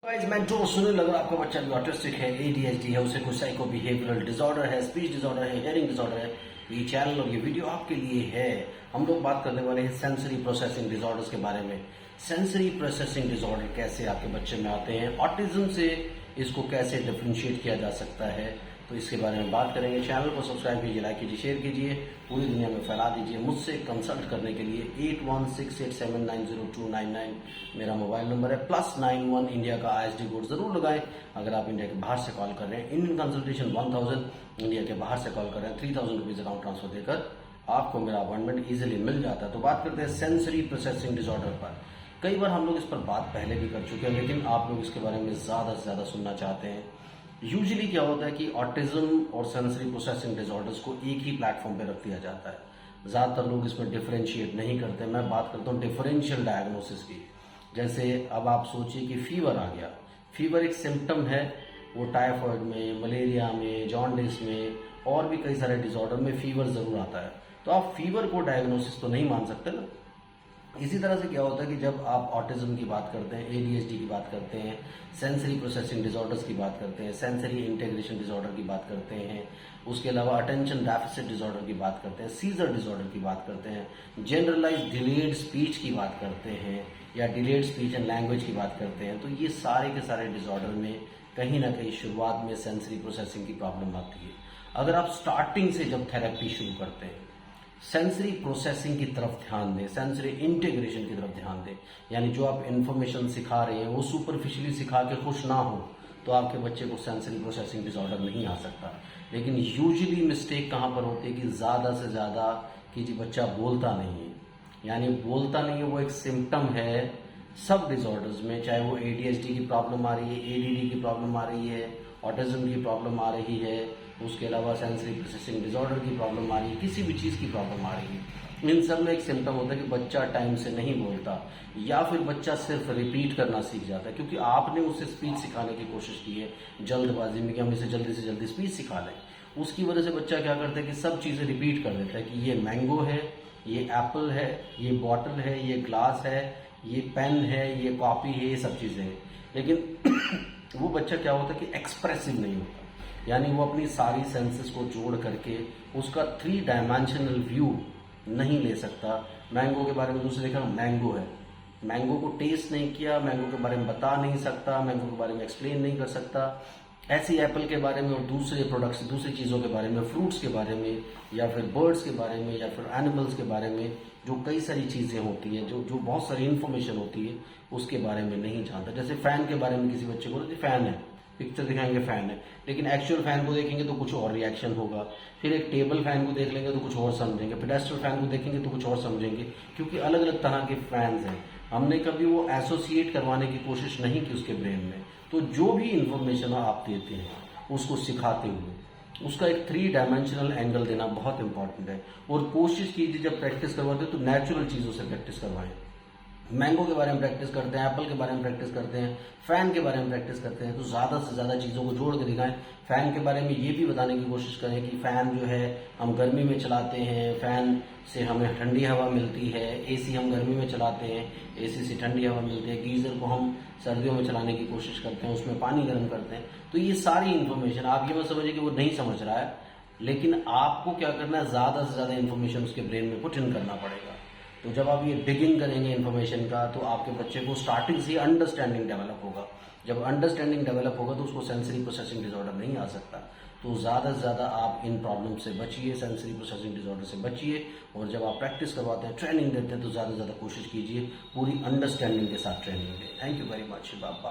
Guys मैं जो सुनील, अगर आपका बच्चा भी ऑटिस्टिक है, एडीएचडी है, उसे कोई साइको बिहेवियरल डिसऑर्डर है, स्पीच डिसऑर्डर है, हियरिंग डिसऑर्डर है, ये चैनल और ये वीडियो आपके लिए है। हम लोग बात करने वाले हैं सेंसरी प्रोसेसिंग डिसऑर्डर्स के बारे में। सेंसरी प्रोसेसिंग डिसऑर्डर कैसे आपके बच्चे में आते हैं, ऑटिज्म से इसको कैसे डिफरेंशिएट किया जा सकता है, तो इसके बारे में बात करेंगे। चैनल को सब्सक्राइब कीजिए, लाइक कीजिए, शेयर कीजिए, पूरी दुनिया में फैला दीजिए। मुझसे कंसल्ट करने के लिए 8168790299 मेरा मोबाइल नंबर है। +91 इंडिया का ISD कोड जरूर लगाएं अगर आप इंडिया के बाहर से कॉल कर रहे हैं। इंडियन कंसल्टेशन 1000, इंडिया के बाहर से कॉल कर रहे हैं 3000 रुपीज अकाउंट ट्रांसफर देकर आपको मेरा अपॉइंटमेंट इजिली मिल जाता है। तो बात करते हैं सेंसरी प्रोसेसिंग डिसऑर्डर पर। कई बार हम लोग इस पर बात पहले भी कर चुके हैं, लेकिन आप लोग इसके बारे में ज्यादा से ज्यादा सुनना चाहते हैं। यूजुअली क्या होता है कि ऑटिज्म और सेंसरी प्रोसेसिंग डिसऑर्डर्स को एक ही प्लेटफॉर्म पे रख दिया जाता है। ज्यादातर लोग इसमें डिफरेंशिएट नहीं करते। मैं बात करता हूँ डिफरेंशियल डायग्नोसिस की। जैसे अब आप सोचिए कि फीवर आ गया। फीवर एक सिम्टम है, वो टाइफाइड में, मलेरिया में, जॉन्डिस में और भी कई सारे डिसऑर्डर में फीवर जरूर आता है। तो आप फीवर को डायग्नोसिस तो नहीं मान सकते ना। इसी तरह से क्या होता है कि जब आप ऑटिज्म की बात करते हैं, एडीएचडी की बात करते हैं, सेंसरी प्रोसेसिंग डिसऑर्डर्स की बात करते हैं, सेंसरी इंटीग्रेशन डिसऑर्डर की बात करते हैं, उसके अलावा अटेंशन डेफिसिट डिसऑर्डर की बात करते हैं, सीजर डिसऑर्डर की बात करते हैं, जनरलाइज डिलेड स्पीच की बात करते हैं या डिलेड स्पीच एंड लैंग्वेज की बात करते हैं, तो ये सारे के सारे डिसऑर्डर में कहीं ना कहीं शुरुआत में सेंसरी प्रोसेसिंग की प्रॉब्लम आती है। अगर आप स्टार्टिंग से जब थेरेपी शुरू करते हैं, सेंसरी प्रोसेसिंग की तरफ ध्यान दें, सेंसरी इंटीग्रेशन की तरफ ध्यान दें, यानी जो आप इंफॉर्मेशन सिखा रहे हैं वो सुपरफिशियली सिखा के खुश ना हो, तो आपके बच्चे को सेंसरी प्रोसेसिंग डिसऑर्डर नहीं आ सकता। लेकिन यूजुअली मिस्टेक कहां पर होती है कि ज्यादा से ज्यादा कि जी बच्चा बोलता नहीं है, यानी बोलता नहीं है, वो एक सिम्टम है सब डिसऑर्डर्स में। चाहे वो एडीएचडी की प्रॉब्लम आ रही है, एडीडी की प्रॉब्लम आ रही है, ऑटिज्म की प्रॉब्लम आ रही है, उसके अलावा सेंसरी प्रोसेसिंग डिसऑर्डर की प्रॉब्लम आ रही है, किसी भी चीज की प्रॉब्लम आ रही है, इन सब में एक सिम्टम होता है कि बच्चा टाइम से नहीं बोलता या फिर बच्चा सिर्फ रिपीट करना सीख जाता है, क्योंकि आपने उसे स्पीच सिखाने की कोशिश की है जल्दबाजी में कि हम इसे जल्दी से जल्दी स्पीच सिखा लें। उसकी वजह से बच्चा क्या करता है कि सब चीजें रिपीट कर देता है कि ये मैंगो है, ये एप्पल है, ये बॉटल है, ये ग्लास है, ये पेन है, ये कॉपी है, ये सब चीजें हैं। लेकिन वो बच्चा क्या होता है कि एक्सप्रेसिव नहीं होता, यानी वो अपनी सारी सेंसेस को जोड़ करके उसका 3 डायमेंशनल व्यू नहीं ले सकता। मैंगो के बारे में दूसरे देखा, मैंगो है, मैंगो को टेस्ट नहीं किया, मैंगो के बारे में बता नहीं सकता, मैंगो के बारे में एक्सप्लेन नहीं कर सकता। ऐसी एप्पल के बारे में और दूसरे प्रोडक्ट्स, दूसरी चीजों के बारे में, फ्रूट्स के बारे में या फिर बर्ड्स के बारे में या फिर एनिमल्स के बारे में जो कई सारी चीजें होती हैं, जो बहुत सारी इंफॉर्मेशन होती है, उसके बारे में नहीं जानता। जैसे फैन के बारे में किसी बच्चे को फैन है, पिक्चर दिखाएंगे फैन है, लेकिन एक्चुअल फैन को देखेंगे तो कुछ और रिएक्शन होगा। फिर एक टेबल फैन को देख लेंगे तो कुछ और समझेंगे, पेडेस्ट्रियल फैन को देखेंगे तो कुछ और समझेंगे, क्योंकि अलग अलग तरह के फैंस हैं। हमने कभी वो एसोसिएट करवाने की कोशिश नहीं की उसके ब्रेन में। तो जो भी इंफॉर्मेशन आप देते हैं उसको सिखाते हुए उसका एक 3 डायमेंशनल एंगल देना बहुत इंपॉर्टेंट है। और कोशिश कीजिए जब प्रैक्टिस करवाते हैं तो नेचुरल चीजों से प्रैक्टिस करवाएं। मैंगो के बारे में प्रैक्टिस करते हैं, एप्पल के बारे में प्रैक्टिस करते हैं, फैन के बारे में प्रैक्टिस करते हैं, तो ज्यादा से ज्यादा चीजों को जोड़ के दिखाएं। फैन के बारे में ये भी बताने की कोशिश करें कि फैन जो है हम गर्मी में चलाते हैं, फैन से हमें ठंडी हवा मिलती है, एसी हम गर्मी में चलाते हैं, एसी से ठंडी हवा मिलती है, गीजर को हम सर्दियों में चलाने की कोशिश करते हैं, उसमें पानी गर्म करते हैं। तो ये सारी इन्फॉर्मेशन, आप ये मत समझिए कि वो नहीं समझ रहा है, लेकिन आपको क्या करना है, ज्यादा से ज्यादा इन्फॉर्मेशन उसके ब्रेन में पुट इन करना पड़ेगा। तो जब आप ये डिगिंग करेंगे इन्फॉर्मेशन का, तो आपके बच्चे को स्टार्टिंग से अंडरस्टैंडिंग डेवलप होगा। जब अंडरस्टैंडिंग डेवलप होगा तो उसको सेंसरी प्रोसेसिंग डिसऑर्डर नहीं आ सकता। तो ज्यादा से ज्यादा आप इन प्रॉब्लम से बचिए, सेंसरी प्रोसेसिंग डिसऑर्डर से बचिए। और जब आप प्रैक्टिस करवाते हैं, ट्रेनिंग देते हैं, तो ज्यादा से ज्यादा कोशिश कीजिए पूरी अंडरस्टैंडिंग के साथ ट्रेनिंग दें। Thank you very much Baba.